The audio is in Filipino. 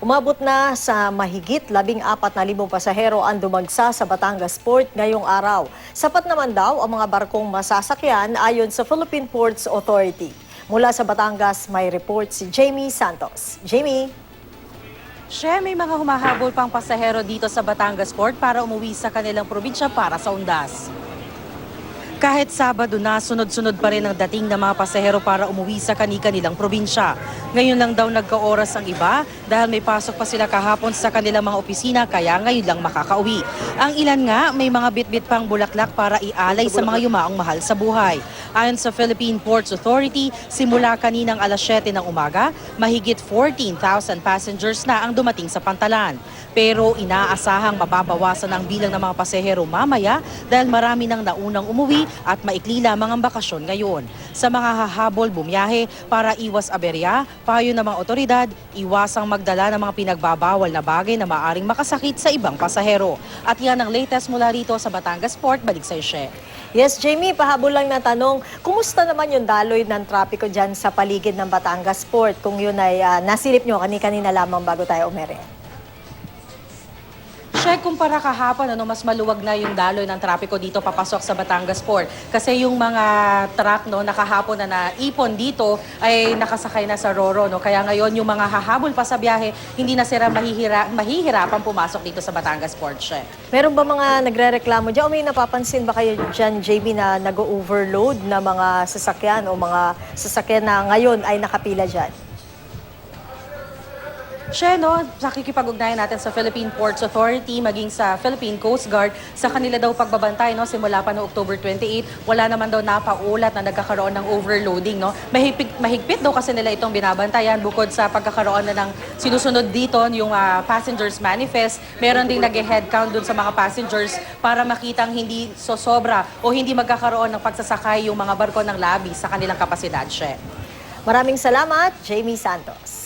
Umabot na sa mahigit 14,000 pasahero ang dumagsa sa Batangas Port ngayong araw. Sapat naman daw ang mga barkong masasakyan ayon sa Philippine Ports Authority. Mula sa Batangas, may report si Jamie Santos. Jamie? May mga humahabol pang pasahero dito sa Batangas Port para umuwi sa kanilang probinsya para sa undas. Kahit Sabado na, sunod-sunod pa rin ang dating ng mga pasahero para umuwi sa kani-kanilang probinsya. Ngayon lang daw nagka-oras ang iba dahil may pasok pa sila kahapon sa kanilang mga opisina kaya ngayon lang makakauwi. Ang ilan nga may mga bitbit pang bulaklak para ialay sa mga yumaong mahal sa buhay. Ayon sa Philippine Ports Authority, simula kaninang alas 7 ng umaga, mahigit 14,000 passengers na ang dumating sa Pantalan. Pero inaasahang mababawasan ang bilang ng mga pasahero mamaya dahil marami nang naunang umuwi at maikli lamang ang bakasyon ngayon. Sa mga hahabol bumiyahe para iwas aberya, payo ng mga otoridad, iwasang magdala ng mga pinagbabawal na bagay na maaring makasakit sa ibang pasahero. At yan ang latest mula rito sa Batangas Port. Balik sa Ishe. Yes, Jamie, pahabol lang na tanong, kumusta naman yung daloy ng trapiko dyan sa paligid ng Batangas Port? Kung yun ay nasilip nyo kanina lamang bago tayo umere. Kumpara kahapon, mas maluwag na yung daloy ng trapiko dito papasok sa Batangas Port. Kasi yung mga truck na kahapon na naipon dito ay nakasakay na sa Roro. Kaya ngayon yung mga hahabol pa sa biyahe, hindi na sila mahihirapan pumasok dito sa Batangas Port. Meron ba mga nagre-reklamo dyan? O may napapansin ba kayo dyan, JB, na nag-overload na mga sasakyan o mga sasakyan na ngayon ay nakapila dyan? Sa kikipag-ugnayan natin sa Philippine Ports Authority, maging sa Philippine Coast Guard, sa kanila daw pagbabantay, simula pa noong October 28, wala naman daw napaulat na nagkakaroon ng overloading. Mahigpit daw kasi nila itong binabantayan bukod sa pagkakaroon na ng sinusunod dito yung passengers manifest. Meron ding nag-head count dun sa mga passengers para makitang hindi sosobra o hindi magkakaroon ng pagsasakay yung mga barko ng labi sa kanilang kapasidad. Maraming salamat, Jamie Santos.